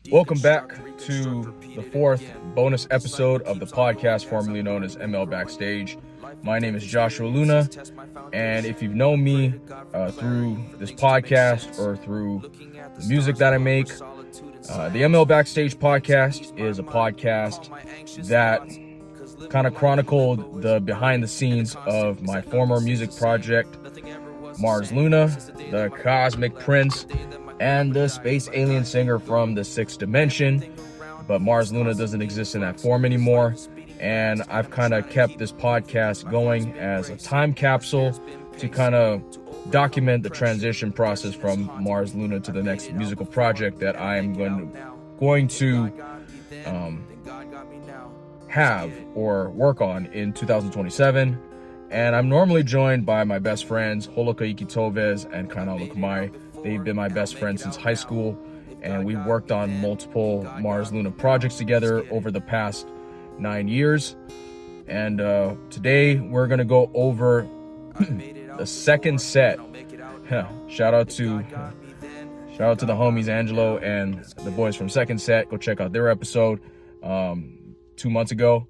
Welcome back to the fourth bonus episode of the podcast formerly known as ML Backstage. My name is Joshua Luna, and if you've known me through this podcast or through the music that I make, the ML Backstage podcast is a podcast that kind of chronicled the behind the scenes of my former music project, Mars Luna, the Cosmic Prince, and the space alien singer from the sixth dimension. But Mars Luna doesn't exist in that form anymore, and I've kind of kept this podcast going as a time capsule to kind of document the transition process from Mars Luna to the next musical project that I am going to have or work on in 2027. And I'm normally joined by my best friends, Holoka Ikitoves and Kainalu Kamai. They've been my best friends since high school, and we've worked on multiple Mars Luna projects together over the past 9 years. And today we're gonna go over the second set. Shout out to the homies Angelo and the boys from Second Set. Go check out their episode 2 months ago.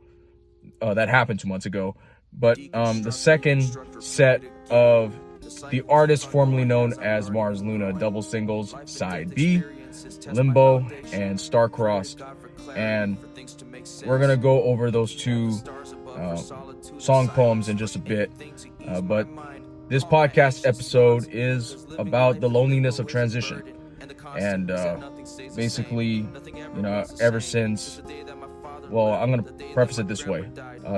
That happened 2 months ago. But the second set of the artist formerly known as Mars Luna double singles, Side B, Limbo, and Star-Crossed. And we're going to go over those two song poems in just a bit. But this podcast episode is about the loneliness of transition. And basically, ever since, well, I'm going to preface it this way.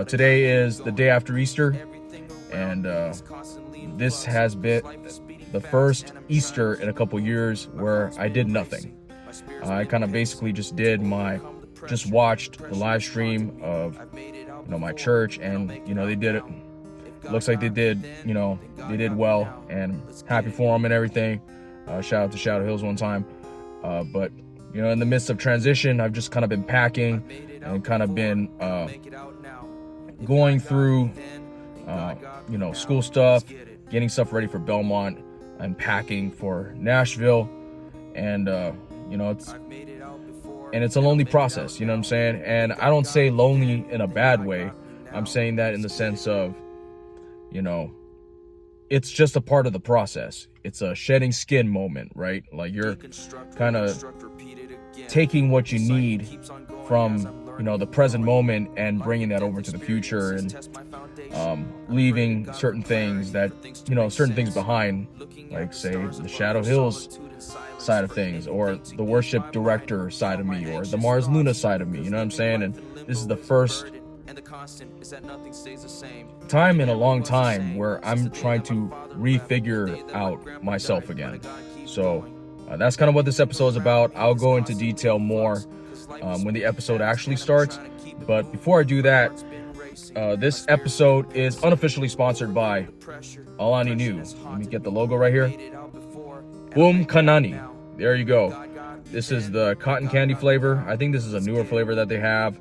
Today is the day after Easter, and this has been the first Easter in a couple years where I did nothing. I kind of basically just watched the live stream of, my church, and, they did it. Looks like they did well, and happy for them and everything. Shout out to Shadow Hills one time. But, in the midst of transition, I've just kind of been packing and kind of been going through, school stuff, getting stuff ready for Belmont, and packing for Nashville. And, it's a lonely process, you know what I'm saying? And I don't say lonely in a bad way. I'm saying that in the sense of, it's just a part of the process. It's a shedding skin moment, right? Like you're kind of taking what you need from, the present moment and bringing that over to the future, and leaving certain things behind, like say the Shadow Hills side of things, or the worship director side of me, or the Mars Luna side of me, you know what I'm saying? And this is the first time in a long time where I'm trying to refigure out myself again. So that's kind of what this episode is about. I'll go into detail more when the episode actually starts. But before I do that, this episode is unofficially sponsored by Alani Nu. Let me get the logo right here. Boom Kanani. There you go. This is the cotton candy flavor. I think this is a newer flavor that they have.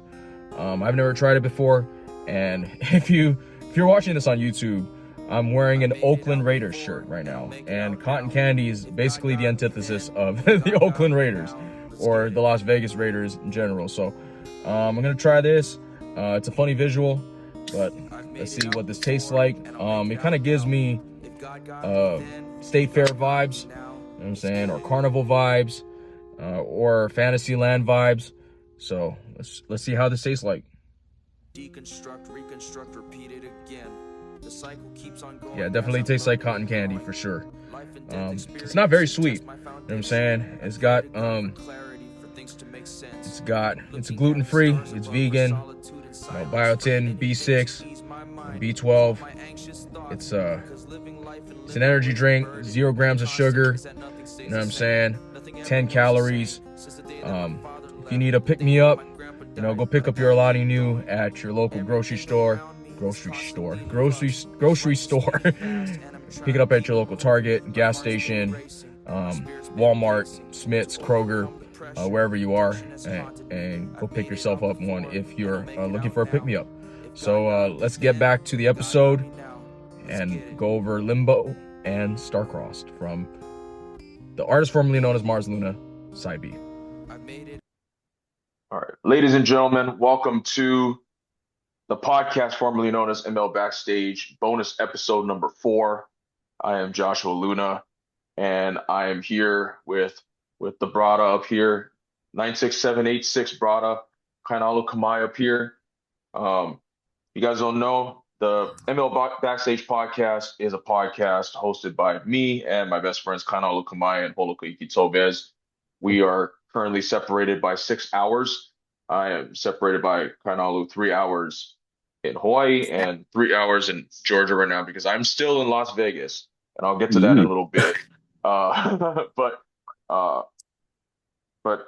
I've never tried it before. And if you're watching this on YouTube, I'm wearing an Oakland Raiders shirt right now. And cotton candy is basically the antithesis of the Oakland Raiders, or the Las Vegas Raiders in general. So I'm gonna try this. It's a funny visual, but let's see what this tastes like. It kind of gives me State Fair vibes, you know what I'm saying, or carnival vibes, or Fantasyland vibes. So let's see how this tastes like. Deconstruct, reconstruct, repeat it again. The cycle keeps on going. Yeah, it definitely tastes like cotton candy for sure. It's not very sweet, you know what I'm saying? It's gluten free, it's vegan, biotin, B6, B12. It's an energy drink, 0 grams of sugar, you know what I'm saying? 10 calories. If you need a pick me up, go pick up your Alani Nu at your local grocery store. Pick it up at your local Target, gas station, Walmart, Smith's, Kroger, wherever you are, and go pick yourself up one if you're looking for a pick-me-up. So let's get back to the episode and go over Limbo and Star-Crossed from the artist formerly known as Mars Luna, Side B. All right, ladies and gentlemen, welcome to the podcast formerly known as ML Backstage, bonus episode number 4. I am Joshua Luna, and I am here with the Brada up here, 96786 Brada, Kainalu Kamai up here. You guys don't know, the Backstage podcast is a podcast hosted by me and my best friends Kainalu Kamai and Holoka Ikitobez. We are currently separated by 6 hours. I am separated by Kainalu 3 hours in Hawaii and 3 hours in Georgia right now because I'm still in Las Vegas, and I'll get to that in a little bit. But uh, but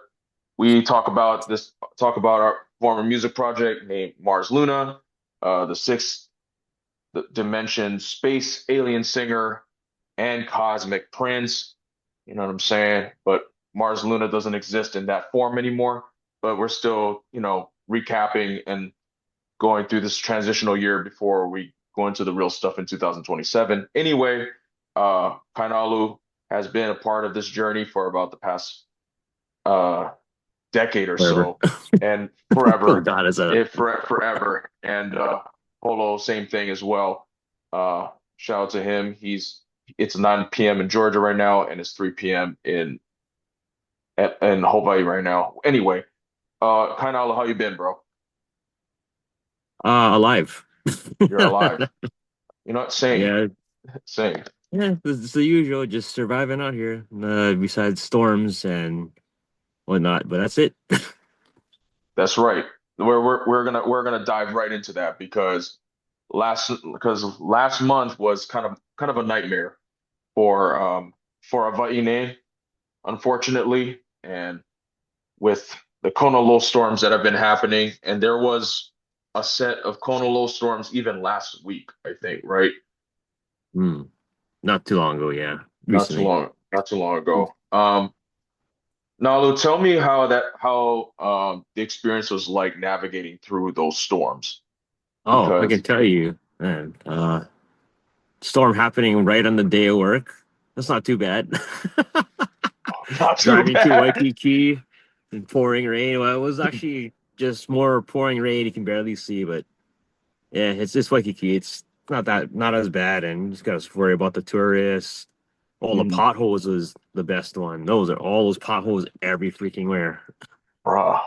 we talk about our former music project named Mars Luna, the sixth dimension space alien singer and cosmic prince. You know what I'm saying? But Mars Luna doesn't exist in that form anymore. But we're still, recapping and going through this transitional year before we go into the real stuff in 2027. Anyway, Kainalu has been a part of this journey for about the past uh, decade or Wherever. so, and Oh forever, God, is that if forever. And Polo, same thing as well. Shout out to him. It's 9 p.m. in Georgia right now, and it's 3 p.m. in Hawaii right now. Anyway, Kainala, how you been, bro? alive? You're alive. You know what? Same, Yeah, same. yeah. It's the usual, just surviving out here. Besides storms and whatnot, but that's it. That's right. We're gonna dive right into that because last month was kind of a nightmare for Avaine, unfortunately, and with the Kona Low Storms that have been happening, and there was a set of Kona Low Storms even last week, I think, right? Hmm. Not too long ago, yeah. Recently. Not too long ago. Nalu, tell me how the experience was like navigating through those storms, Oh, I can because tell you, man. Storm happening right on the day of work. That's not too bad. not too Driving to bad. Waikiki and pouring rain. Well, it was actually just more pouring rain. You can barely see, but yeah, it's just Waikiki. It's not as bad, and you just gotta worry about the tourists. All the Mm, potholes was the best one. Those are all those potholes every freaking where. bruh,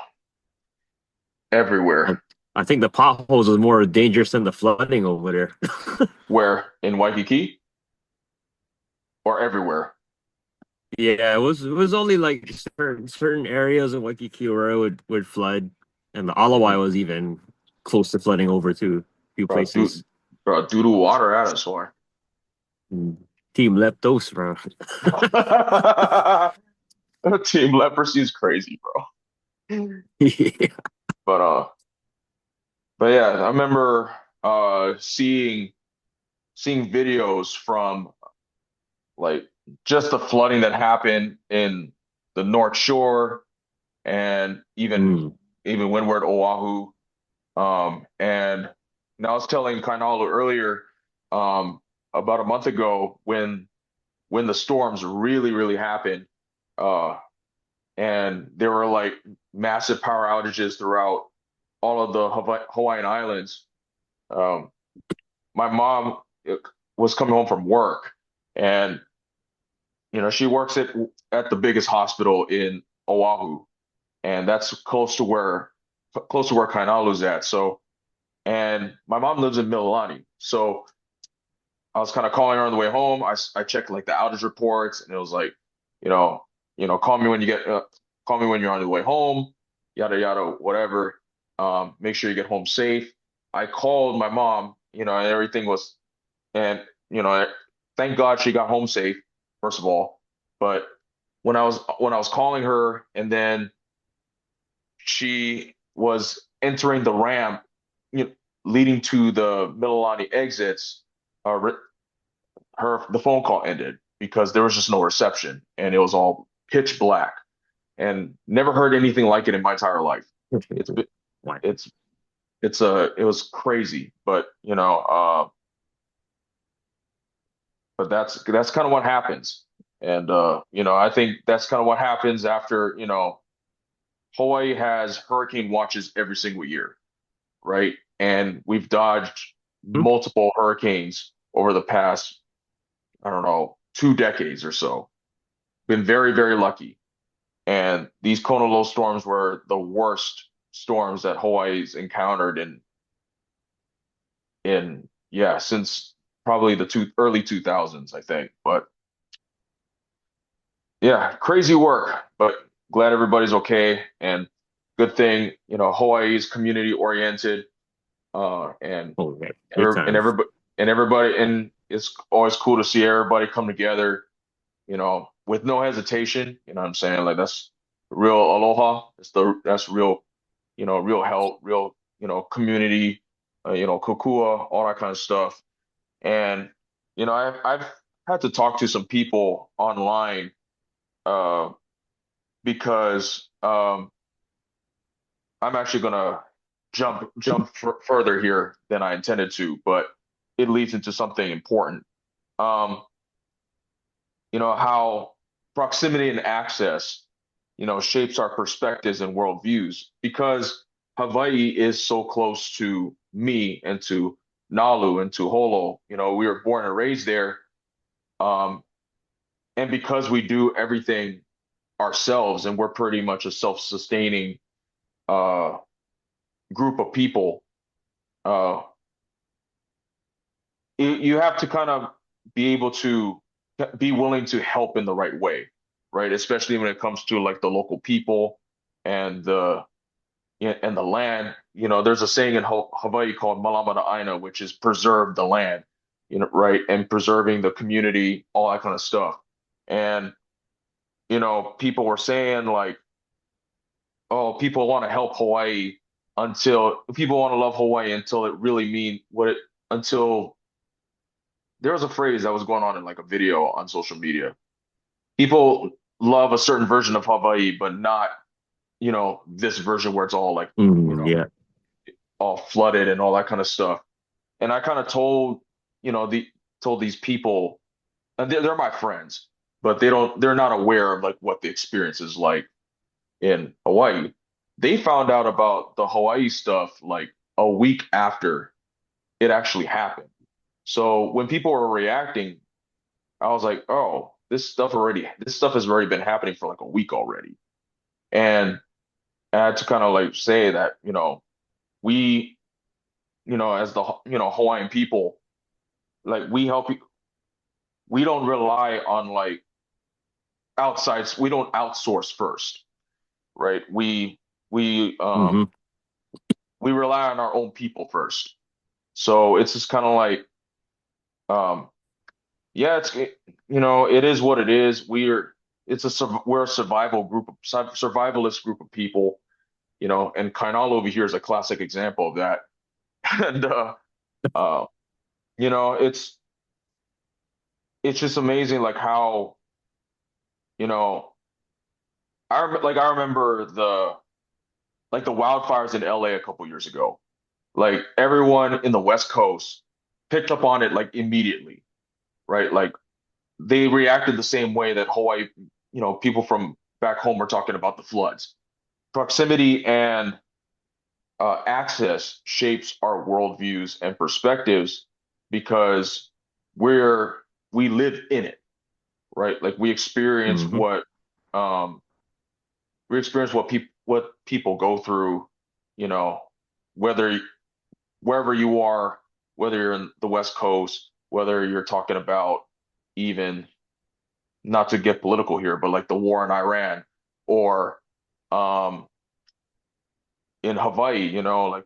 everywhere. I, I think the potholes was more dangerous than the flooding over there. Where in Waikiki or everywhere? Yeah, it was only like certain areas in Waikiki where it would flood, and the Alawai Mm, was even close to flooding over to a few bro, places. doo doo water at us, why? Mm. Team Leptos, bro. Team Leprosy is crazy, bro. Yeah. But yeah, I remember seeing videos from like just the flooding that happened in the North Shore and Mm. even windward Oahu. And I was telling Kainalu earlier, um, about a month ago when the storms really happened, uh, and there were like massive power outages throughout all of the Hawaiian Islands. Um, my mom was coming home from work, and she works at the biggest hospital in Oahu, and that's close to where Kainalu's at. So, and my mom lives in Mililani, so I was kind of calling her on the way home. I checked like the outage reports, and it was like, you know, call me when call me when you're on the way home, yada yada, whatever. Make sure you get home safe. I called my mom, and everything was, and you know, thank God she got home safe, first of all. But when I was calling her, and then she was entering the ramp, you know, leading to the Mililani exits. The phone call ended because there was just no reception, and it was all pitch black, and never heard anything like it in my entire life. It's Why? it's it was crazy, but but that's kind of what happens. And I think that's kind of what happens after, Hawaii has hurricane watches every single year, right? And we've dodged Hmm? multiple hurricanes over the past, I don't know, 2 decades or so. Been very, very lucky. And these Kona Low storms were the worst storms that Hawaii's encountered in yeah, since probably the early 2000s, I think. But yeah, crazy work, but glad everybody's okay. And good thing, Hawaii is community oriented, and Oh, yeah. Big time. everybody, and it's always cool to see everybody come together, with no hesitation. You know what I'm saying? Like that's real aloha. That's real, real help, real, community, kokua, all that kind of stuff. And I've had to talk to some people online, uh, because I'm actually gonna jump further here than I intended to, but it leads into something important. Um, how proximity and access, shapes our perspectives and worldviews. Because Hawaii is so close to me and to Nalu and to Holo, we were born and raised there. Um, and because we do everything ourselves and we're pretty much a self-sustaining uh, group of people, uh, you have to kind of be able to be willing to help in the right way, right? Especially when it comes to like the local people and the and the land. There's a saying in Hawaii called Malamana Aina, which is preserve the land, right? And preserving the community, all that kind of stuff. And people were saying like, oh, people want to help Hawaii until people want to love Hawaii until it really mean what it until there was a phrase that was going on in like a video on social media. People love a certain version of Hawaii, but not, this version where it's all like, Yeah. all flooded and all that kind of stuff. And I kind of told these people, and they're my friends, but they're not aware of like what the experience is like in Hawaii. They found out about the Hawaii stuff like a week after it actually happened. So when people were reacting, I was like, oh, this stuff has already been happening for like a week already. And I had to kind of like say that, we, as the, Hawaiian people, like we don't rely on like outsides, we don't outsource first, right? We Hmm. we rely on our own people first. So it's just kind of like, um yeah, it is what it is. We're a survivalist group of people, and Kainal over here is a classic example of that. And uh, you know, it's it's just amazing like how, you know, I remember the wildfires in LA a couple years ago. Like everyone in the West Coast picked up on it like immediately, right? Like they reacted the same way that Hawaii, people from back home were talking about the floods. Proximity and access shapes our worldviews and perspectives because we're we live in it, right? Like Hmm. um, we experience what people go through, you know, whether wherever you are, whether you're in the West Coast, whether you're talking about even not to get political here, but like the war in Iran or um, in Hawaii, like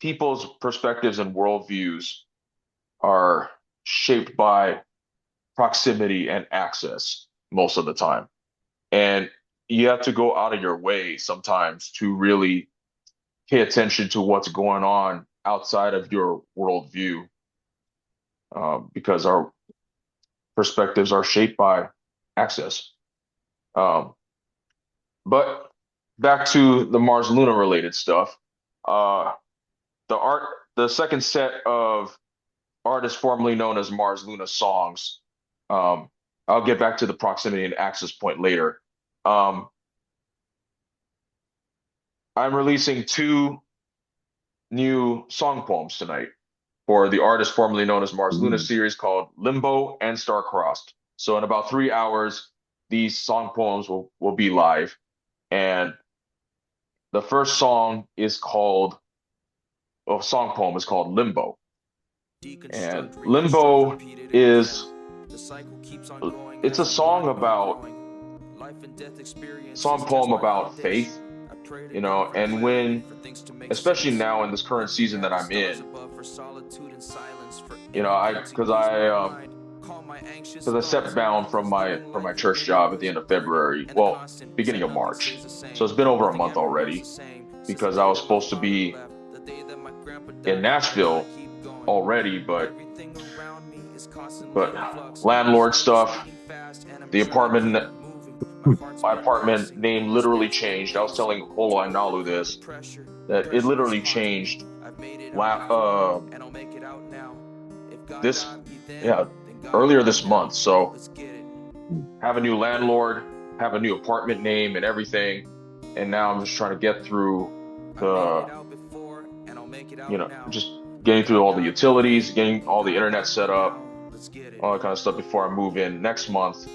people's perspectives and worldviews are shaped by proximity and access most of the time. And you have to go out of your way sometimes to really pay attention to what's going on outside of your worldview, because our perspectives are shaped by access. Um, but back to the Mars Luna related stuff. Uh, the art, the second set of artists formerly known as Mars Luna songs. Um, I'll get back to the proximity and access point later. Um, I'm releasing two new song poems tonight for the artist formerly known as Mars Luna Ooh. series called Limbo and Star-Crossed. So in about 3 hours, these song poems will be live. And the first song is called, a song poem is called Limbo. And Limbo is, it's a song poem about faith, and when, especially now in this current season that I'm in, because I stepped down from my church job at the end of February, well, beginning of March. So it's been over a month already because I was supposed to be in Nashville already, but landlord stuff, the apartment, my apartment name literally changed. I was telling Kainalu this, that it literally changed this, yeah, earlier this month. So have a new landlord, have a new apartment name and everything. And now I'm just trying to get through just getting through all the utilities, getting all the internet set up, all that kind of stuff before I move in next month.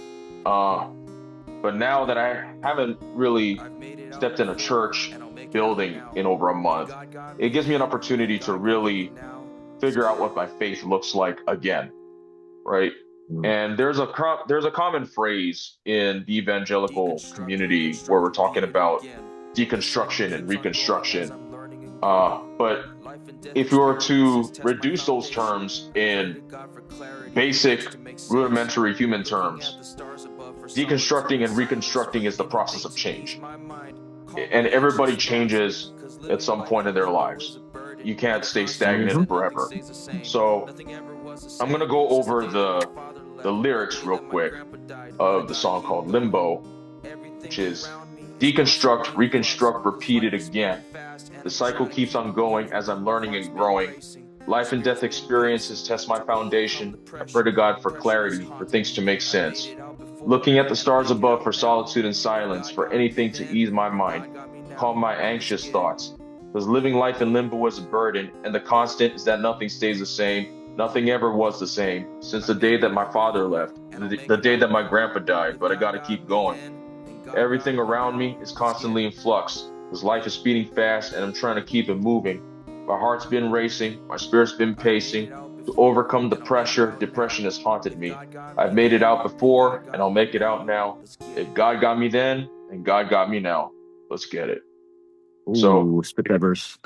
But now that I haven't really stepped in a church building in over a month, it gives me an opportunity to really figure out what my faith looks like again, right? And there's a common phrase in the evangelical community where we're talking about deconstruction and reconstruction. But if you were to reduce those terms in basic, rudimentary human terms, deconstructing and reconstructing is the process of change. And everybody changes at some point in their lives. You can't stay stagnant forever. So I'm going to go over the lyrics real quick of the song called Limbo, which is deconstruct, reconstruct, repeat it again. The cycle keeps on going as I'm learning and growing. Life and death experiences test my foundation. I pray to God for clarity, for things to make sense. Looking at the stars above for solitude and silence, for anything to ease my mind, calm my anxious thoughts. Because living life in limbo is a burden, and the constant is that nothing stays the same. Nothing ever was the same since the day that my father left, the day that my grandpa died, but I gotta keep going. Everything around me is constantly in flux, because life is speeding fast and I'm trying to keep it moving. My heart's been racing, my spirit's been pacing. To overcome the pressure, depression has haunted me. I've made it out before, and I'll make it out now. If God got me then, and God got me now. Let's get it. Ooh, spit that verse.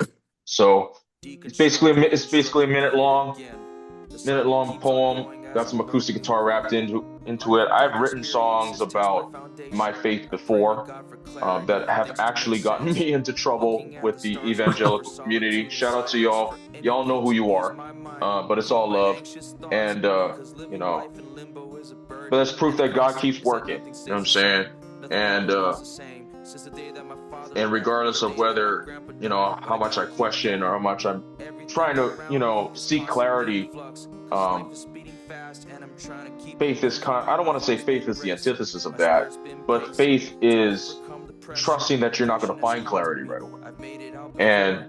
So it's basically a minute long poem. Got some acoustic guitar wrapped into it. I've written songs about my faith before that have actually gotten me into trouble with the evangelical community. Shout out to y'all. Y'all know who you are, but it's all love. And, but that's proof that God keeps working. You know what I'm saying? And regardless of whether, how much I question or how much I'm trying to, seek clarity, faith is I don't want to say faith is the antithesis of that, but faith is trusting that you're not going to find clarity right away. And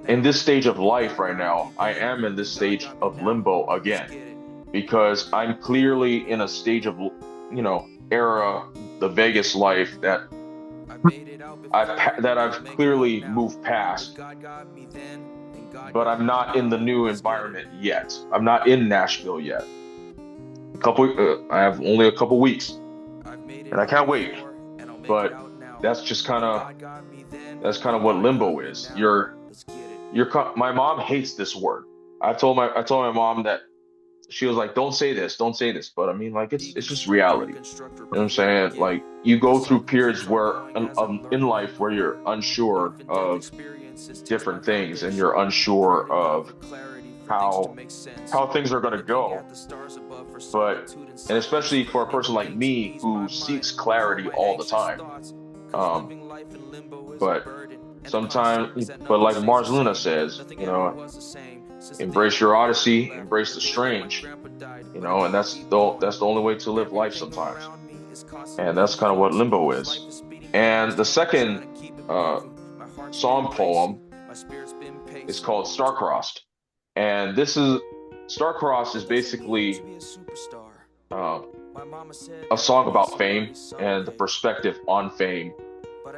in this stage of life right now, I am in this stage of limbo again, because I'm clearly in a stage of, era, the Vegas life that I've clearly moved past, but I'm not in the new environment yet. I'm not in Nashville yet. I have only a couple weeks, and I can't wait. But that's kind of what limbo is. My mom hates this word. I told my mom that. She was like, don't say this. But I mean, like, it's just reality. You know what I'm saying? Like, you go through periods where in life where you're unsure of different things, and you're unsure of how things are going to go. And especially for a person like me who seeks clarity all the time. But like Mars Luna says, embrace your odyssey, embrace the strange, and that's the only way to live life sometimes. And that's kind of what limbo is. And the second song poem is called Star-Crossed. And Star-Crossed is basically uh, a song about fame and the perspective on fame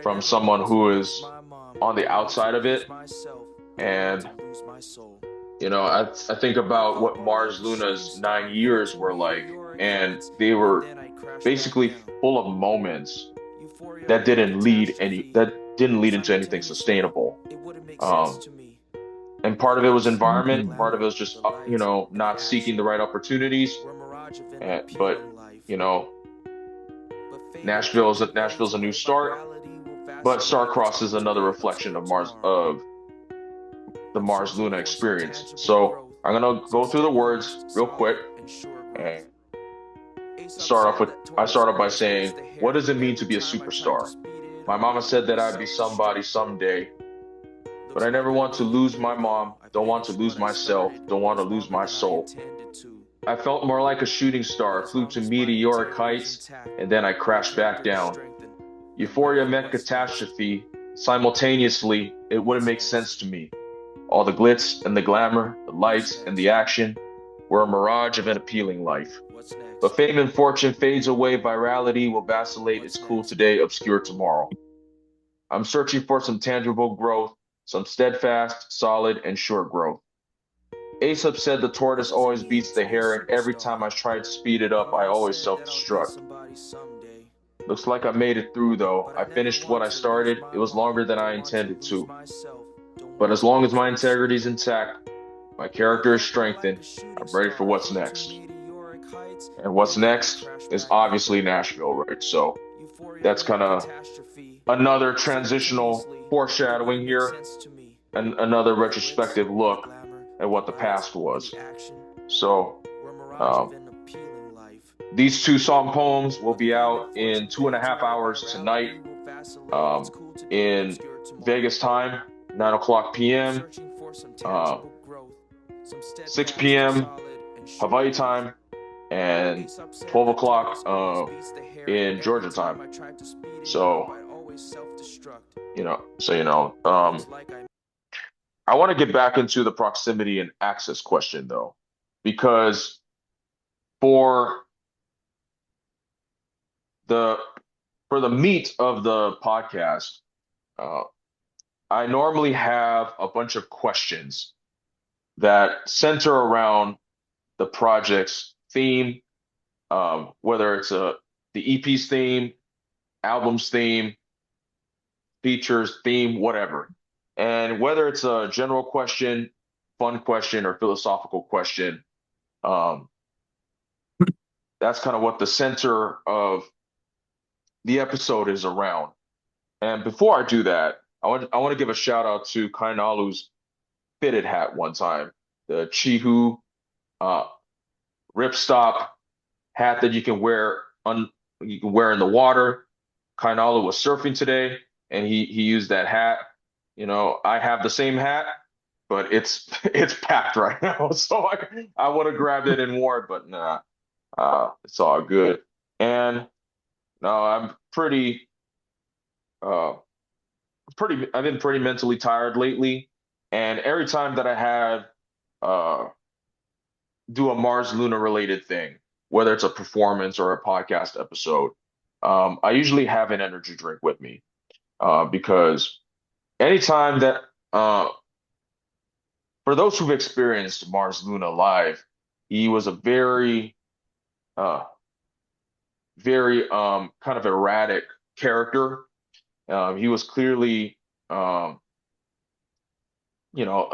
from someone who is on the outside of it. And, I think about what Mars Luna's 9 years were like, and they were basically full of moments that didn't lead into anything sustainable. Um, and part of it was environment, part of it was just not seeking the right opportunities. But you know, Nashville's a new start, but Starcross is another reflection of the Mars Luna experience. So I'm gonna go through the words real quick and I start off by saying, what does it mean to be a superstar? My mama said that I'd be somebody someday, but I never want to lose my mom, don't want to lose myself, don't want to lose my soul. I felt more like a shooting star, flew to meteoric heights, and then I crashed back down. Euphoria met catastrophe. Simultaneously, it wouldn't make sense to me. All the glitz and the glamour, the lights and the action were a mirage of an appealing life. But fame and fortune fades away, virality will vacillate, it's cool today, obscure tomorrow. I'm searching for some tangible growth, some steadfast, solid, and sure growth. Aesop said the tortoise always beats the hare, and every time I try to speed it up, I always self-destruct. Looks like I made it through, though. I finished what I started. It was longer than I intended to. But as long as my integrity is intact, my character is strengthened, I'm ready for what's next. And what's next is obviously Nashville, right? So that's kind of another transitional foreshadowing here, and another retrospective look at what the past was. So these two song poems will be out in 2.5 hours tonight, in Vegas time, 9 o'clock p.m., 6 p.m. Hawaii time, and 12 o'clock in Georgia time. So, I want to get back into the proximity and access question though, because for the meat of the podcast, I normally have a bunch of questions that center around the project's theme, whether it's the EP's theme, album's theme, features theme, whatever. And whether it's a general question, fun question, or philosophical question, that's kind of what the center of the episode is around. And before I do that, I want to give a shout out to Kainalu's fitted hat one time, the Chihu ripstop hat that you can wear in the water. Kainalu was surfing today, and he used that hat. I have the same hat, but it's packed right now, so I would have grabbed it and wore it, but nah, it's all good. And no, I'm I've been pretty mentally tired lately, and every time that I have do a Mars Luna related thing, whether it's a performance or a podcast episode, I usually have an energy drink with me, because anytime that for those who've experienced Mars Luna live, he was a very kind of erratic character. He was clearly a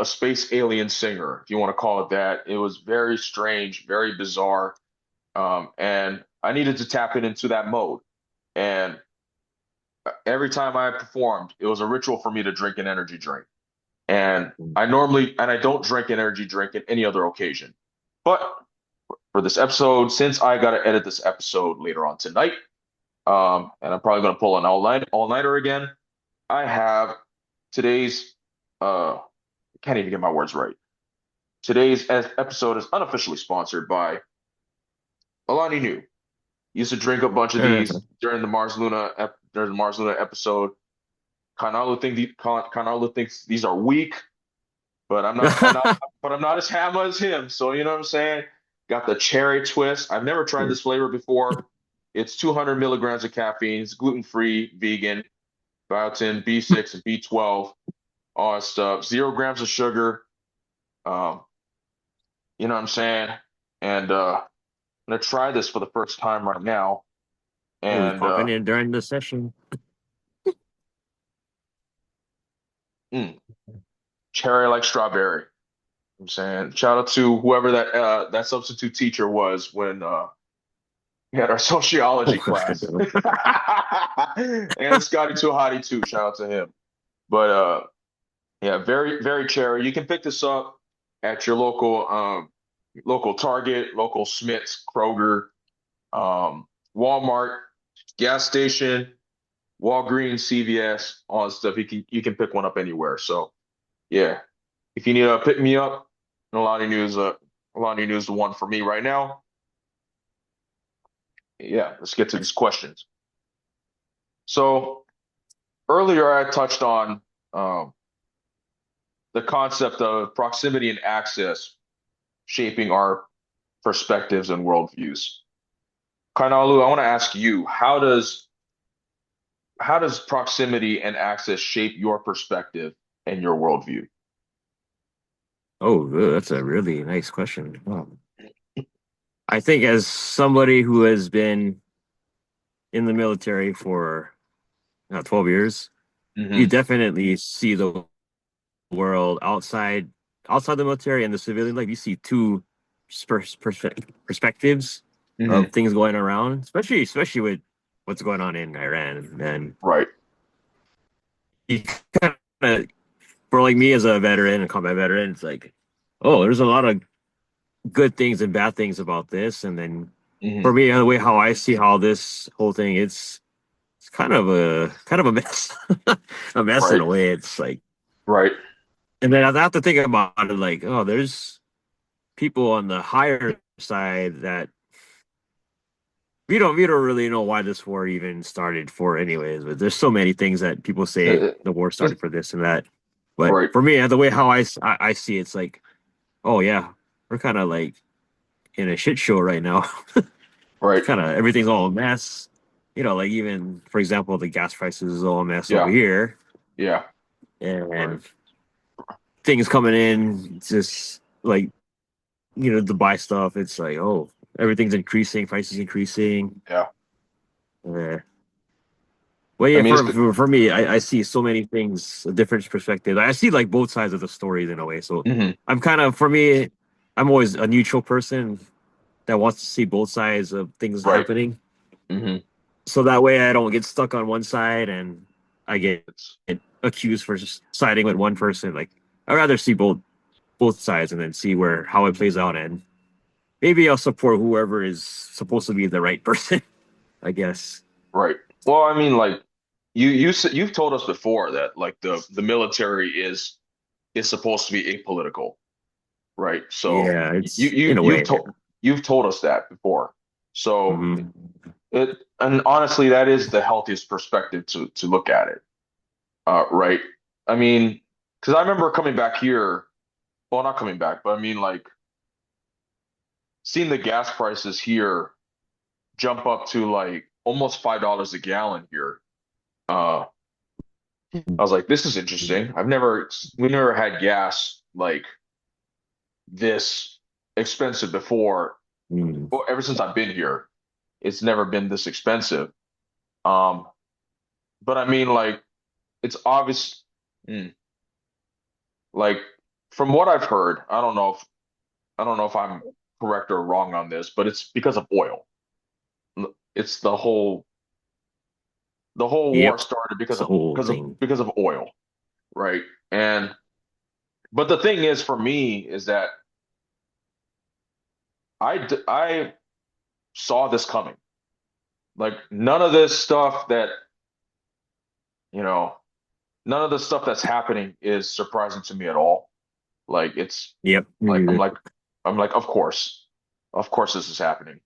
space alien singer, if you want to call it that. It was very strange, very bizarre. And I needed to tap it into that mode. And every time I performed, it was a ritual for me to drink an energy drink. And I don't drink an energy drink at any other occasion. But for this episode, since I got to edit this episode later on tonight, and I'm probably going to pull an all-nighter again, I have today's, I can't even get my words right. Today's episode is unofficially sponsored by Alani Nu. Used to drink a bunch of these during the Mars Luna episode. Kainalu thinks these are weak, but I'm not as hammer as him. So you know what I'm saying? Got the cherry twist. I've never tried this flavor before. It's 200 milligrams of caffeine. It's gluten-free, vegan, biotin, B6, and B12, all that stuff. 0 grams of sugar. Um, you know what I'm saying? And I'm gonna try this for the first time right now. Oh, he's And popping in during the session. mm, cherry like strawberry. I'm saying shout out to whoever that substitute teacher was when we had our sociology class. And Scotty too hottie too. Shout out to him. But yeah, very very cherry. You can pick this up at your local Target, local Smith's, Kroger, Walmart, gas station, Walgreens, CVS, all that stuff. You can pick one up anywhere. So yeah, if you need to pick me up, Alani Nu is the one for me right now. Yeah, let's get to these questions. So earlier I touched on um, the concept of proximity and access shaping our perspectives and worldviews. Kainalu, I want to ask you, how does proximity and access shape your perspective and your worldview? Oh, that's a really nice question. I think as somebody who has been in the military for 12 years, you Hmm. definitely see the world outside the military and the civilian life. You see two perspectives Hmm. of things going around, especially with what's going on in Iran. And Right. you kind of, for like me as a veteran, a combat veteran, it's like, oh, there's a lot of good things and bad things about this. And then for Hmm. me, the way how I see how this whole thing, it's kind of a mess, a mess in Right. a way. It's like, Right. and then I have to think about it, like, oh, there's people on the higher side that we don't really know why this war even started for anyways, but there's so many things that people say Uh, the war uh, started for this and that. But right. for me, the way how I see it, it's like, oh yeah, we're kind of like in a shit show right now. Right. Kind of everything's all a mess. Like even for example, the gas prices is all a mess over Yeah. here, Yeah. Right. and things coming in just like to buy stuff. It's like, oh, everything's increasing, prices increasing. Yeah. Uh, well, I yeah, mean, for me, I see so many things, a different perspective. I see like both sides of the stories in a way. So mhm. I'm kind of, for me, I'm always a neutral person that wants to see both sides of things Right. happening. Hmm. So that way I don't get stuck on one side and I It's get accused for just siding with one person. Like I'd rather see both sides and then see where how it plays out, and maybe I'll support whoever is supposed to be the right person, I guess. right. Well, I mean, like you've told us before that like the military is supposed to be apolitical, right? So Yeah, you it's you in a you've way. told you've told us that before. So Hmm. it and honestly, that is the healthiest perspective to look at it, right? I mean, because I remember coming back here, well, not coming back, but I mean like seeing the gas prices here jump up to like almost $5 a gallon here. Uh, I was like, this is interesting. We never had gas like this expensive before. Mm. Well, ever since I've been here, it's never been this expensive. Um, but I mean, like, it's obvious, mm, like, from what I've heard, I don't know if I'm correct or wrong on this, but it's because of oil. It's the whole war Yep, started it's because the of whole because of thing. because of oil, right? And but the thing is, for me, is that I saw this coming. Like none of this stuff that, you know, none of the stuff that's happening is surprising to me at all. Like it's Yep. like I'm Mhm. like I'm like of course this is happening.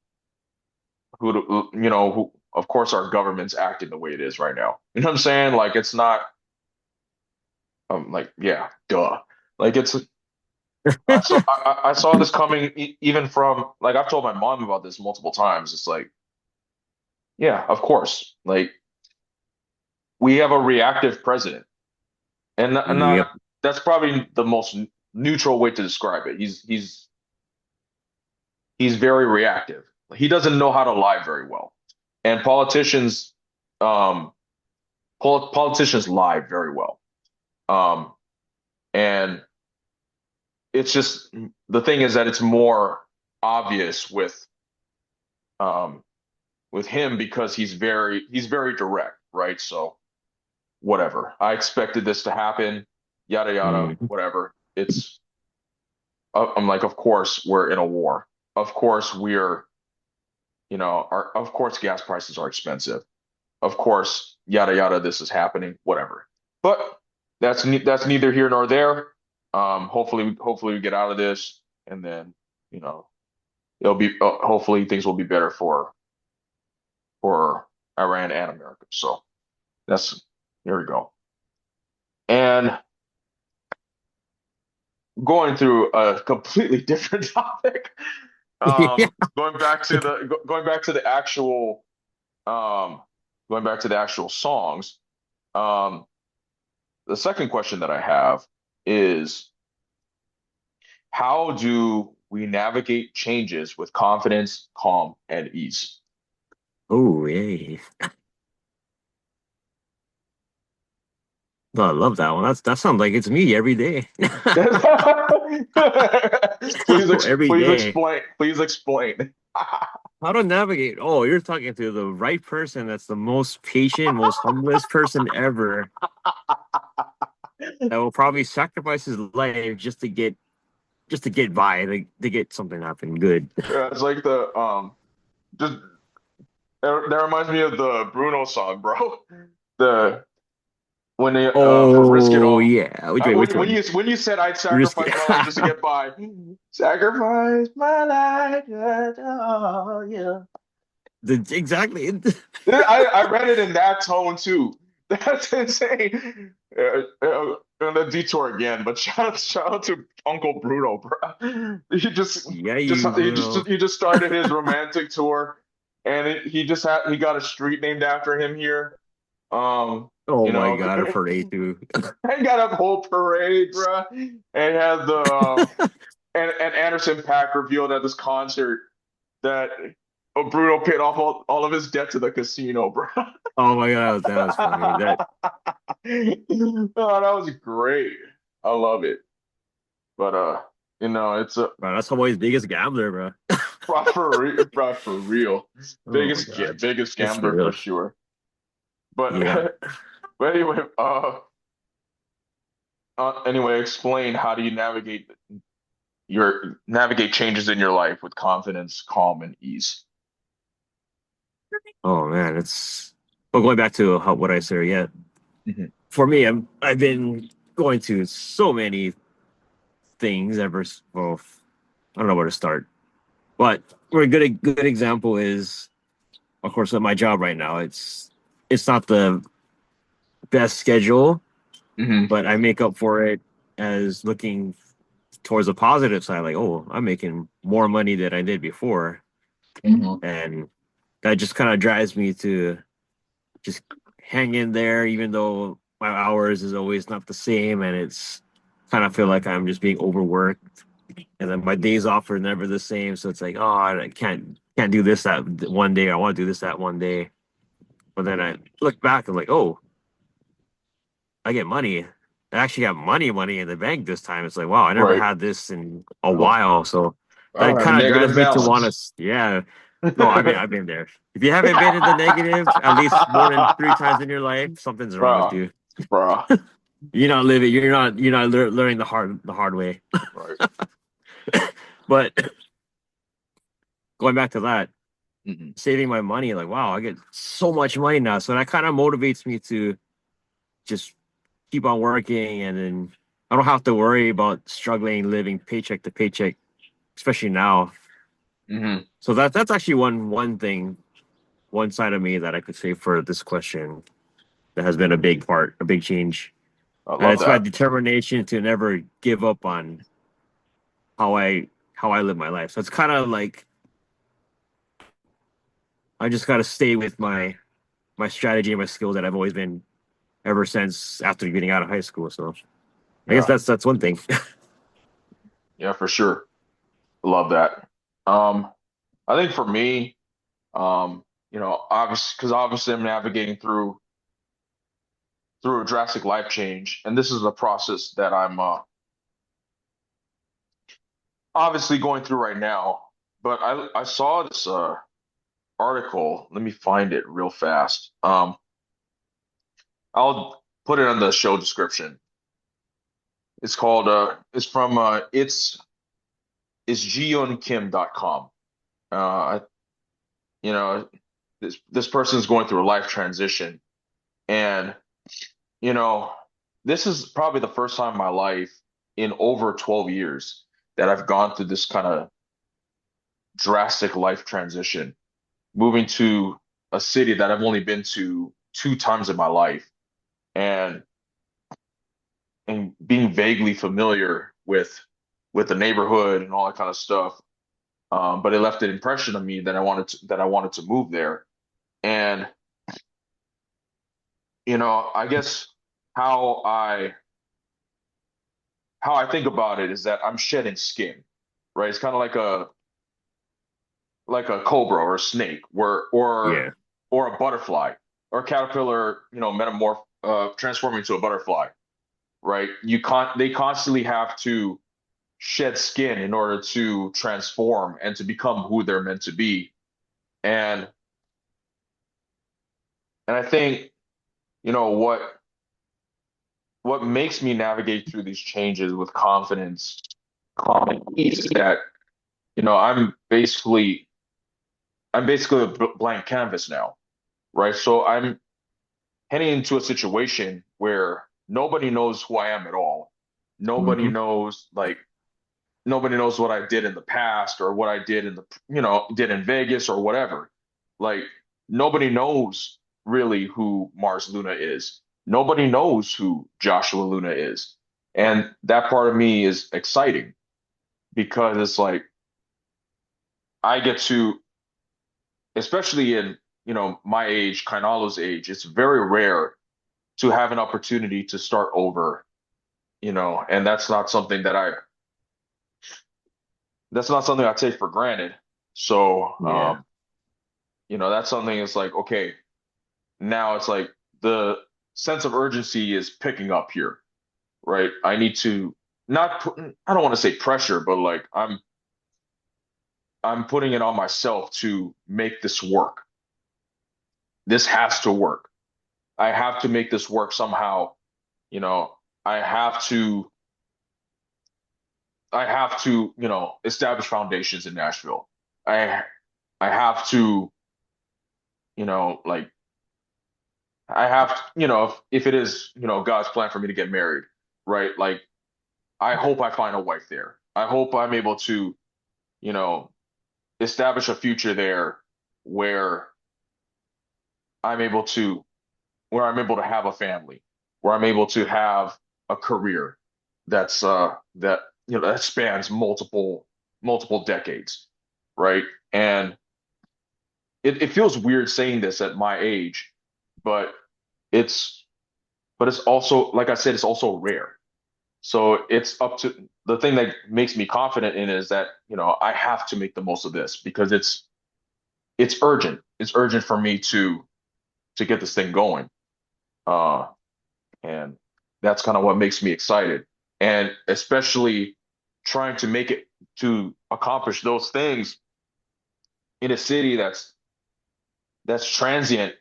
Who of course our government's acting the way it is right now. You know what I'm saying? Like it's not. I'm like, yeah, duh. Like it's I saw this coming even from like I've told my mom about this multiple times. It's like, yeah, of course. Like we have a reactive president, and not Yep. that's probably the most neutral way to describe it. He's very reactive. He doesn't know how to lie very well, and um, politicians lie very well. Um, and it's just the thing is that it's more obvious um with him because he's very direct, right? So whatever. I expected this to happen, yada yada, Mhm. whatever. I'm like, of course we're in a war. Of course we're, of course gas prices are expensive. Of course, yada yada, this is happening, whatever. But that's neither here nor there. Hopefully we get out of this, and then you know it'll be hopefully things will be better for Iran and America. So that's here we go. And going through a completely different topic, Yeah. going back to the actual um, going back to the actual songs. Um, the second question that I have is how do we navigate changes with confidence, calm, and ease? Oh, yeah. Oh, I love that one. That sounds like it's me every day. Every Please day. explain. Please explain. How to navigate? Oh, you're talking to the right person. That's the most patient, most humblest person ever. That will probably sacrifice his life just to get by, like to get something happen good. Yeah, it's like the just that reminds me of the Bruno song, bro. The when they for Risk It Oh All. yeah. Which way? Which one? When you said I'd Risky. sacrifice my life just to get by, sacrifice my life, oh yeah. Exactly. I read it in that tone too. That's insane. And the detour again, but shout out to Uncle Bruno, bro. Yeah, you Bruno. He just started his romantic tour, and he got a street named after him here. Oh You my know, god, a parade too. I got a whole parade, bro, and had the and Anderson .Paak revealed at this concert that Bruno paid off all of his debt to the casino, bro. Oh my god, that was funny. That Oh, that was great. I love it. But it's a bro, that's Hawaii's biggest gambler, bro. bro, for real. Oh my god, Biggest it's for gambler for real. sure. But Yeah. but anyway, anyway, explain how do you navigate changes in your life with confidence, calm, and ease. Oh man, it's. Well, going back to what I said, yeah. Hmm. For me, I've been going to so many things ever. Well, I don't know where to start, but a good example is, of course, at my job right now. It's not the best schedule, Hmm. but I make up for it as looking towards the positive side. Like, oh, I'm making more money than I did before, Hmm. and that just kind of drives me to just hang in there, even though my hours is always not the same, and it's kind of feel like I'm just being overworked, and then my days off are never the same. So it's like, oh, I can't do this that one day. I want to do this that one day, but then I look back and like, oh, I get money. I actually got money in the bank this time. It's like, wow, I never Right. had this in a Oh, while. So I don't that have a kind of drives negative me to want balance. to, yeah. No, I've been there. If you haven't been in the negative at least more than three times in your life, something's wrong with Bruh, you. bruh. You're not living. You're not learning the hard way. Right. But going back to that, Hmm. saving my money, like wow, I get so much money now. So that kind of motivates me to just keep on working, and then I don't have to worry about struggling living paycheck to paycheck, especially now. Hmm. So that's actually one thing, one side of me that I could say for this question that has been a big part, a big change. I And love it's my that. determination to never give up on how I live my life. So it's kind of like I just got to stay with my strategy and my skills that I've always been ever since after getting out of high school. So I guess Yeah, that's one thing. yeah, for sure. Love that. I think for me, obviously, because obviously I'm navigating through a drastic life change, and this is a process that I'm obviously going through right now. But I saw this article. Let me find it real fast. I'll put it in the show description. It's called it's from it's jiyunkim.com. Uh, you know, this person's going through a life transition, and you know, this is probably the first time in my life in over 12 years that I've gone through this kind of drastic life transition, moving to a city that I've only been to two times in my life, and being vaguely familiar with the neighborhood and all that kind of stuff. But it left an impression on me that I wanted to move there. And I guess how I how I think about it is that I'm shedding skin, right? It's kind of like a cobra or a snake, Yeah. or a butterfly or a caterpillar, transforming into a butterfly, right? They constantly have to shed skin in order to transform and to become who they're meant to be. And I think, you know, what makes me navigate through these changes with confidence, calm, and ease is that, you know, I'm basically a blank canvas now, right? So I'm heading into a situation where nobody knows who I am at all. Nobody Hmm. knows like nobody knows what I did in the past or what I did did in Vegas or whatever. Like nobody knows really who Mars Luna is. Nobody knows who Joshua Luna is. And that part of me is exciting because it's like I get to, especially in, my age, Kainalu's age, it's very rare to have an opportunity to start over, and that's not something I take for granted. So, Yeah. that's something it's like, okay, now it's like the sense of urgency is picking up here, right? I need to not put, I don't want to say pressure, but like I'm putting it on myself to make this work. This has to work. I have to make this work somehow. You know, I have to establish foundations in Nashville. I I have to, like I have to, if it is, God's plan for me to get married, right? Like I hope I find a wife there. I hope I'm able to, you know, establish a future there where I'm able to I'm able to have a family, where I'm able to have a career that spans multiple decades, right? And it feels weird saying this at my age, but it's it's also, like I said, it's also rare. So it's up to the thing that makes me confident in it is that, I have to make the most of this because it's urgent. It's urgent for me to get this thing going. Uh, and that's kind of what makes me excited. And especially trying to make it to accomplish those things in a city that's transient,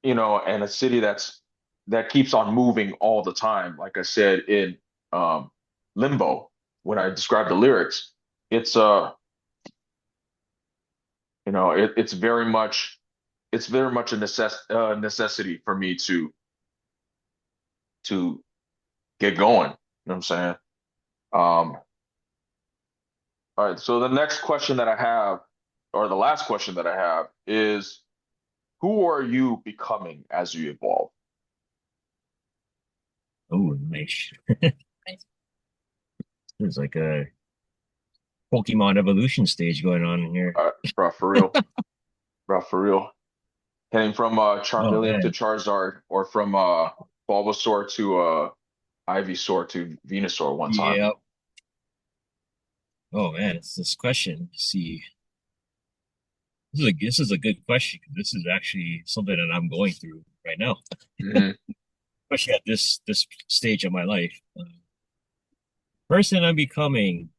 and a city that keeps on moving all the time. Like I said in um, Limbo, when I described the lyrics, it's it's very much a necessity for me to get going. You know what I'm saying? Um, all right. So the next question that I have, or the last question that I have, is who are you becoming as you evolve? Oh, nice. There's like a Pokemon evolution stage going on in here. Bro, for real. Bro, for real. Heading from Oh Charmeleon to man. Charizard, or from Bulbasaur to Ivysaur to Venusaur one time. Yeah. Oh man, it's this question. Let's see. This is a good question. This is actually something that I'm going through right now, Hmm. especially at this stage of my life. Person I'm becoming,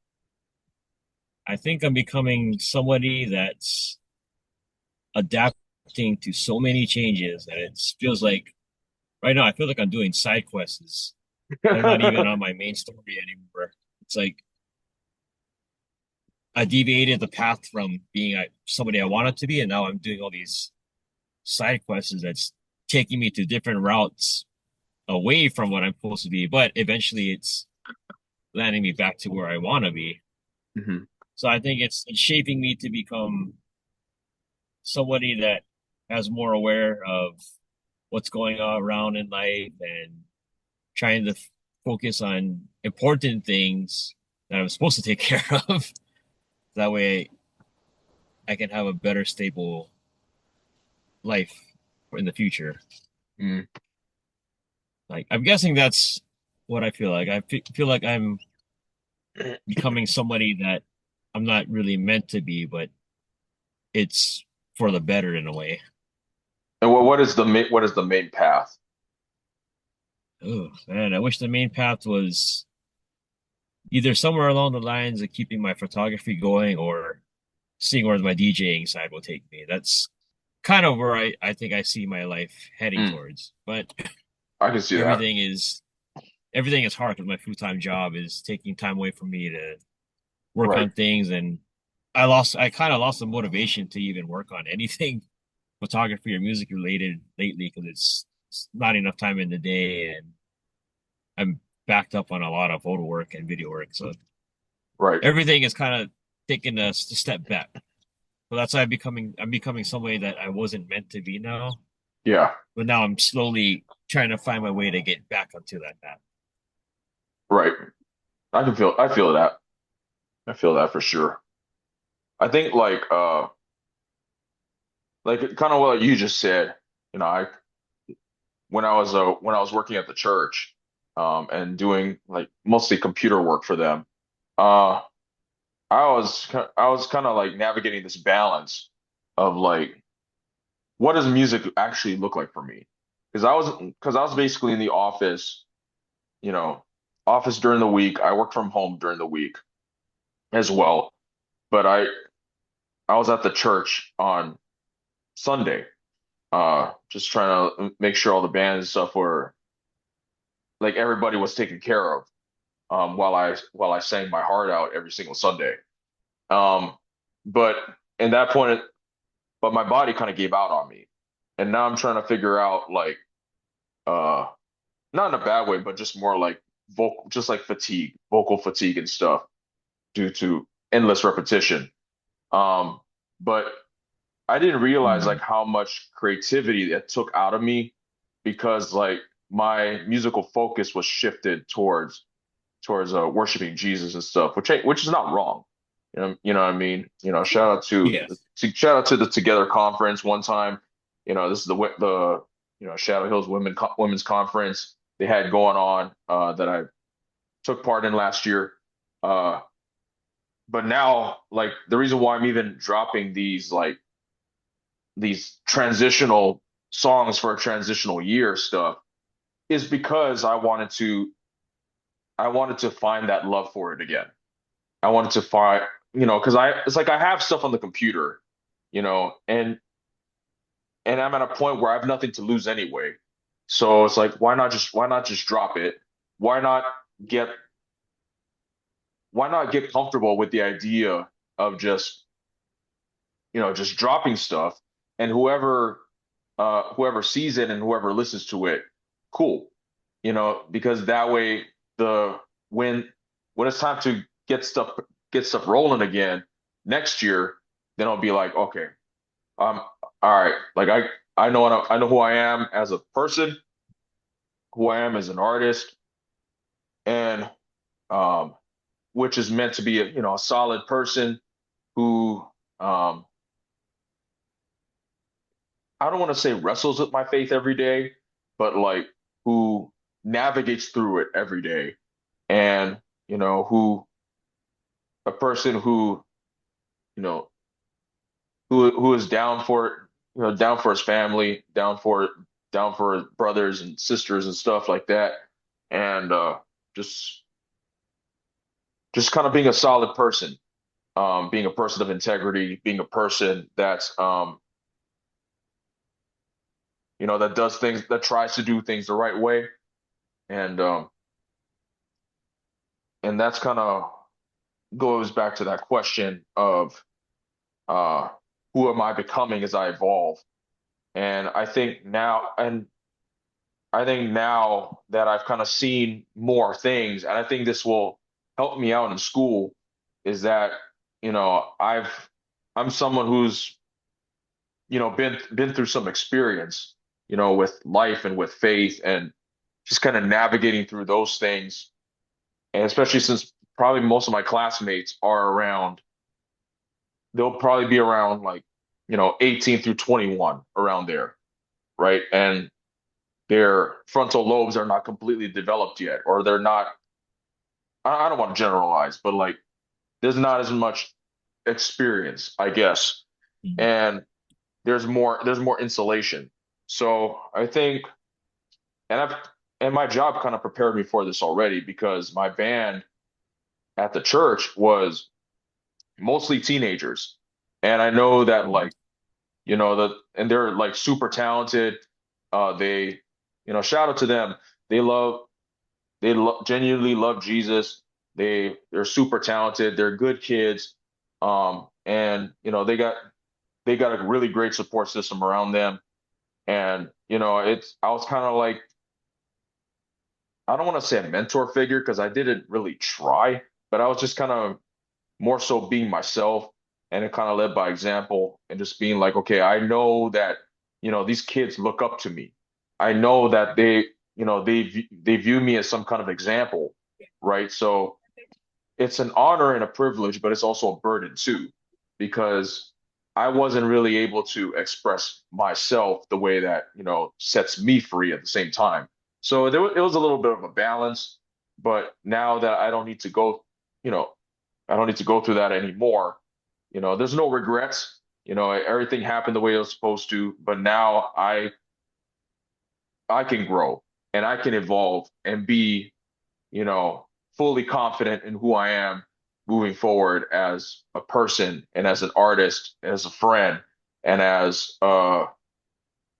I think I'm becoming somebody that's adapting to so many changes that it feels like right now I feel like I'm doing side quests. I'm not even on my main story anymore. It's like I deviated the path from being somebody I wanted to be, and now I'm doing all these side quests that's taking me to different routes away from what I'm supposed to be, but eventually it's landing me back to where I want to be. Hmm. So I think it's shaping me to become somebody that has more aware of what's going on around in life and trying to focus on important things that I'm supposed to take care of. That way I can have a better, stable life in the future. Mm. Like I'm guessing that's what I feel like. I feel like I'm becoming somebody that I'm not really meant to be, but it's for the better in a way. And what is the main path? Oh man, I wish the main path was either somewhere along the lines of keeping my photography going or seeing where my DJing side will take me. That's kind of where I think I see my life heading Mm, towards. But I can see that. everything is everything is hard because my full-time job is taking time away from me to work Right. on things, and I kind of lost the motivation to even work on anything photography or music related lately because it's not enough time in the day, and I'm backed up on a lot of photo work and video work. So Right. everything is kind of taking a step back. So that's why I'm becoming somebody that I wasn't meant to be now. Yeah. But now I'm slowly trying to find my way to get back onto that path. Right. I feel that. I feel that for sure. I think like kind of what you just said, I when I was working at the church, and doing like mostly computer work for them, uh I was kind of like navigating this balance of like, what does music actually look like for me? Because I was basically in the office, you know, office during the week. I worked from home during the week as well. But I was at the church on Sunday, just trying to make sure all the bands and stuff were like everybody was taken care of, while I sang my heart out every single Sunday. Um, but in that point, but my body kind of gave out on me, and now I'm trying to figure out like, uh not in a bad way, but just more like just like fatigue, vocal fatigue and stuff due to endless repetition. Um, but I didn't realize like Mm. how much creativity it took out of me, because like my musical focus was shifted towards worshiping Jesus and stuff, which is not wrong. You know what I mean? Yes. Shout out to the Together Conference one time. This is the Shadow Hills Women's Conference they had going on, that I took part in last year. Uh, but now, like, the reason why I'm even dropping these transitional songs for a transitional year stuff is because I wanted to find that love for it again. I wanted to find, because it's like I have stuff on the computer, and I'm at a point where I have nothing to lose anyway. So it's like, why not just drop it? Why not get why not get comfortable with the idea of just dropping stuff, and whoever sees it and whoever listens to it, cool. Because that way, the when it's time to get stuff rolling again next year, then I'll be like, okay, um, all right, like I know who I am as a person, who I am as an artist, and um, which is meant to be a solid person who um, I don't want to say wrestles with my faith every day, but like who navigates through it every day, and who a person who you know who is down for it, down for his family, down for his brothers and sisters and stuff like that, and just just kind of being a solid person, being a person of integrity, being a person that's that does things, that tries to do things the right way, and that's kind of goes back to that question of uh, who am I becoming as I evolve, and I think now that I've kind of seen more things, and I think this will help me out in school, is that I'm someone who's been through some experience, with life and with faith, and just kind of navigating through those things, and especially since probably most of my classmates are around, they'll probably be around like 18 through 21, around there, right? And their frontal lobes are not completely developed yet, or they're not, I don't want to generalize, but like there's not as much experience, I guess. Mhm. And there's more insulation. So I think, and I've and my job kind of prepared me for this already, because my band at the church was mostly teenagers. And I know that, Yeah. like, and they're like super talented. They, shout out to them. They love genuinely love Jesus. They're super talented. They're good kids. And they got a really great support system around them. And I was kind of like, I don't want to say a mentor figure because I didn't really try, but I was just kind of more so being myself, and it kind of led by example, and just being like, okay, I know that these kids look up to me. I know that they view me as some kind of example, right? So it's an honor and a privilege, but it's also a burden too, because I wasn't really able to express myself the way that, sets me free at the same time. So it was a little bit of a balance, but now that you know, I don't need to go through that anymore. There's no regrets. Everything happened the way it was supposed to, but now I can grow and I can evolve and be you know, fully confident in who I am moving forward as a person and as an artist, as a friend, and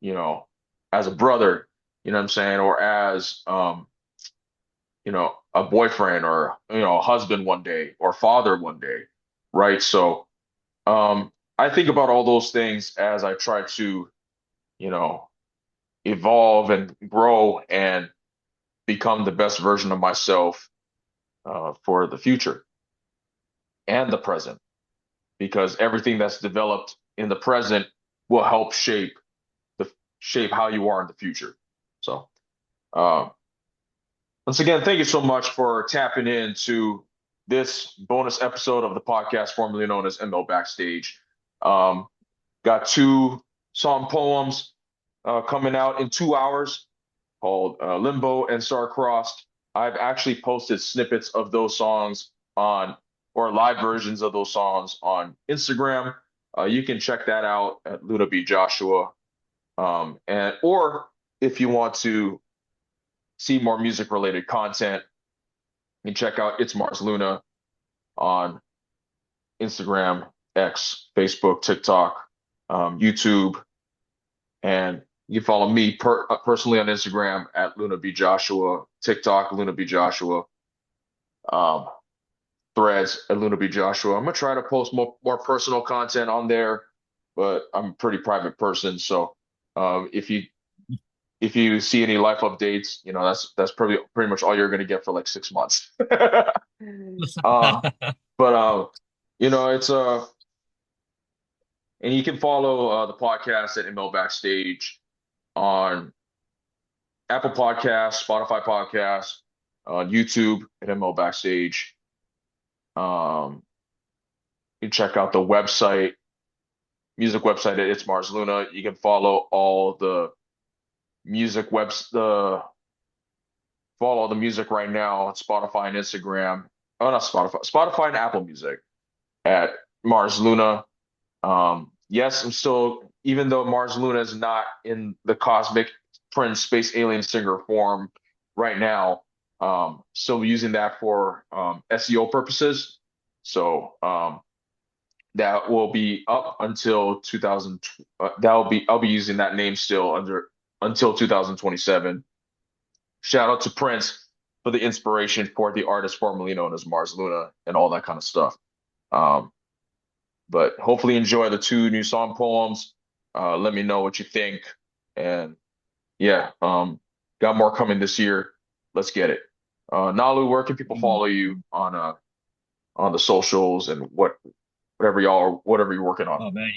you know, as a brother, you know what I'm saying, or as a boyfriend, or a husband one day, or father one day, right? So I think about all those things as I try to, you know, evolve and grow and become the best version of myself for the future and the present, because everything that's developed in the present will help the shape how you are in the future. So, uh, once again, thank you so much for tapping into this bonus episode of the podcast formerly known as ML Backstage. Um, got two song poems coming out in 2 hours, called Limbo and Star-Crossed. I've actually posted snippets of those songs on, or live versions of those songs on Instagram. You can check that out at Luna B Joshua. Or if you want to see more music related content, you can check out It's Mars Luna on Instagram, X, Facebook, TikTok, YouTube, and you follow me personally on Instagram at Luna B Joshua, TikTok Luna B Joshua, um, Threads at Luna B Joshua. I'm gonna try to post more personal content on there, but I'm a pretty private person, so if you see any life updates, that's pretty much all you're gonna get for like 6 months. uh, but it's and you can follow the podcast at ML Backstage on Apple Podcasts, Spotify Podcasts, on YouTube at ML Backstage. You can check out the website, music website at It's Mars Luna. You can follow all the music follow the music right now on Spotify and Instagram. Oh, not Spotify, Spotify and Apple Music at Mars Luna. Yes, I'm still, even though Mars Luna is not in the cosmic Prince space alien singer form right now, still using that for SEO purposes. So that will be up until 2000. I'll be using that name still until 2027. Shout out to Prince for the inspiration for the artist formerly known as Mars Luna and all that kind of stuff. Um, but hopefully enjoy the 2 new song poems. Let me know what you think. And yeah, got more coming this year. Let's get it. Nalu, where can people follow you on the socials and whatever you're working on? Oh man.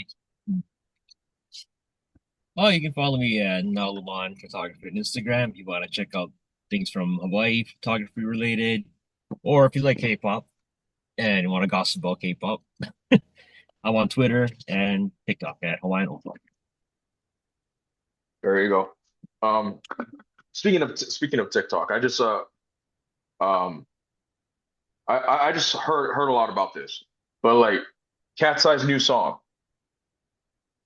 Oh, you can follow me at Naluman Photography on Instagram if you want to check out things from Hawaii, photography related, or if you like K-pop and you want to gossip about K-pop, I'm on Twitter and TikTok at Hawaiian Oldflock. There you go. Speaking of TikTok, um I just heard a lot about this, but like Cat's Eye's new song.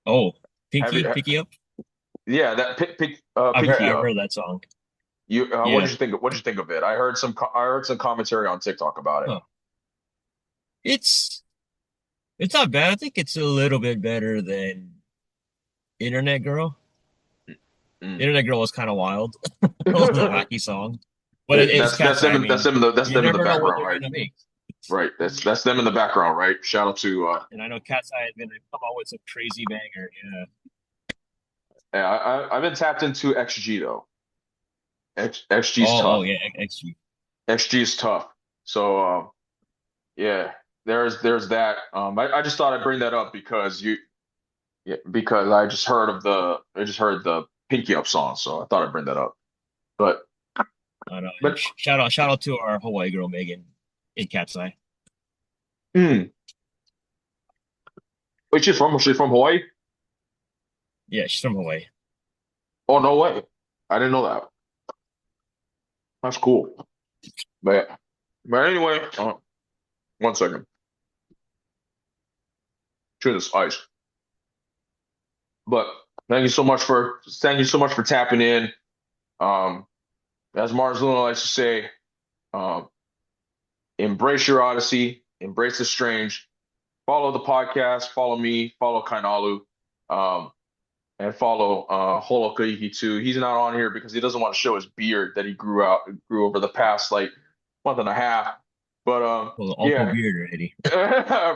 Oh, Have you? Pinky Up. Yeah, that I've Pinky Up. heard that song. What Yeah. did you think? What did you think of it? I heard some commentary on TikTok about it. Huh. It's it's not bad. I think it's a little bit better than Internet Girl. Mm. Internet Girl was kind of wild. It was a wacky song, but it's That's Cat's Eye. I them. mean, That's you them in the never know what background, they're right? gonna make. Right. That's them in the background, right? Shout out to And I know Cat's Eye is gonna come out with some crazy banger. Yeah. yeah, I've been tapped into XG though. XG's Oh tough. yeah, XG. XG is tough. So yeah, there's that. I just thought I'd bring that up because because I just heard the Pinky Up song, so I thought I'd bring that up. But I know. And but shout out to our Hawaii girl Megan in Cat's Eye. mm, wait, she's from Hawaii? Yeah, she's from Hawaii. Oh no way. I didn't know that. That's cool. But anyway, 1 second. Chew this ice. But thank you so much for tapping in. Um, as Mars Luna likes to say, um, embrace your odyssey, embrace the strange, follow the podcast, follow me, follow Kainalu, um, and follow Holokaiki too. He's not on here because he doesn't want to show his beard that he grew over the past like month and a half. But Well, Uncle yeah, Beard already.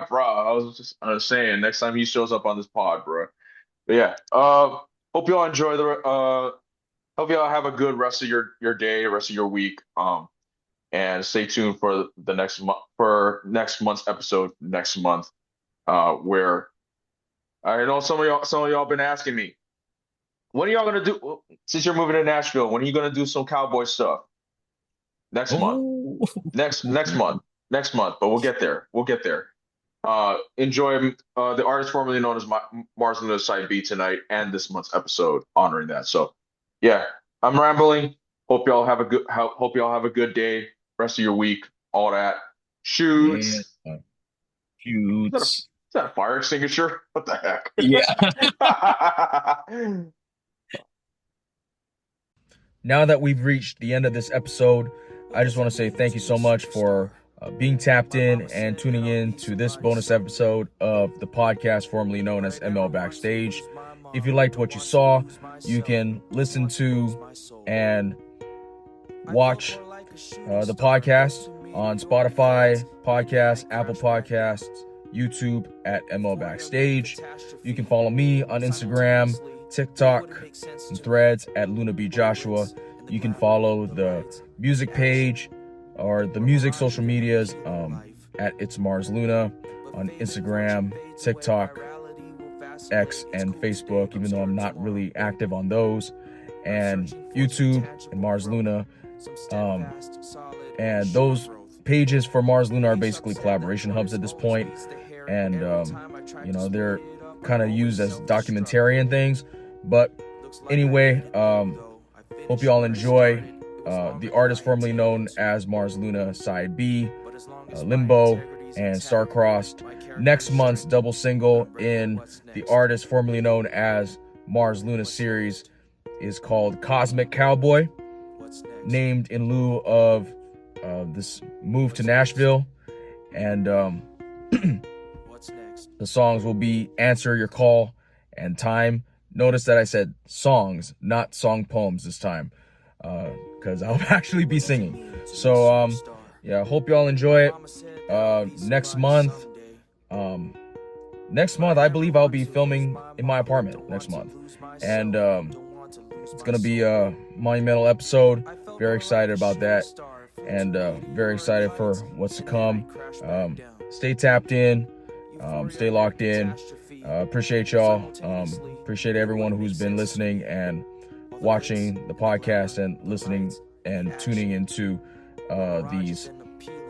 bro, I was just saying next time he shows up on this pod, bro. But yeah, hope y'all enjoy hope y'all have a good rest of your day, rest of your week. And stay tuned for the next month's episode next month, where I know some of y'all been asking me, when are y'all gonna do since you're moving to Nashville, when are you gonna do some cowboy stuff? Next month. Oh, Next month. Next month, but we'll get there. We'll get there. Enjoy the artist formerly known as Mars Luna's Side B tonight and this month's episode honoring that. So yeah, I'm rambling. Hope y'all have a good day, rest of your week, all that. yeah. Shoots. Shoots. Is that a fire extinguisher? What the heck? Yeah. Now that we've reached the end of this episode, I just want to say thank you so much for being tapped in and tuning in to this bonus episode of the podcast formerly known as ML Backstage. If you liked what you saw, you can listen to and watch the podcast on Spotify Podcasts, Apple Podcasts, YouTube at ML Backstage. You can follow me on Instagram, TikTok, and Threads at Luna B Joshua. You can follow the music page or the music social medias at It's Mars Luna on Instagram, TikTok, X, and Facebook, even though I'm not really active on those. and YouTube and Mars Luna. And those pages for Mars Luna are basically collaboration hubs at this point. And, you know, they're kind of used as documentarian things. But anyway, hope you all enjoy the artist formerly known as Mars Luna Side B, Limbo, and Star-Crossed. Next month's double single in the artist formerly known as Mars Luna series is called Cosmic Cowboy, named in lieu of this move to Nashville. And the songs will be Answer Your Call and Time. Notice that I said songs, not song poems this time, because I'll actually be singing. So yeah, hope you all enjoy it. Next month I believe I'll be filming in my apartment next month, and it's gonna be a monumental episode. Very excited about that, and very excited for what's to come. Stay tapped in, stay locked in. Appreciate y'all. Appreciate everyone who's been listening and watching the podcast and listening and tuning into these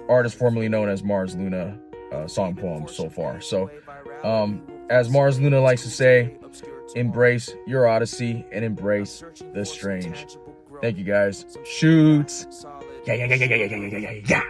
artists formerly known as Mars Luna song poems so far. So as Mars Luna likes to say, embrace your odyssey and embrace the strange. Thank you guys. Shoots. Yeah.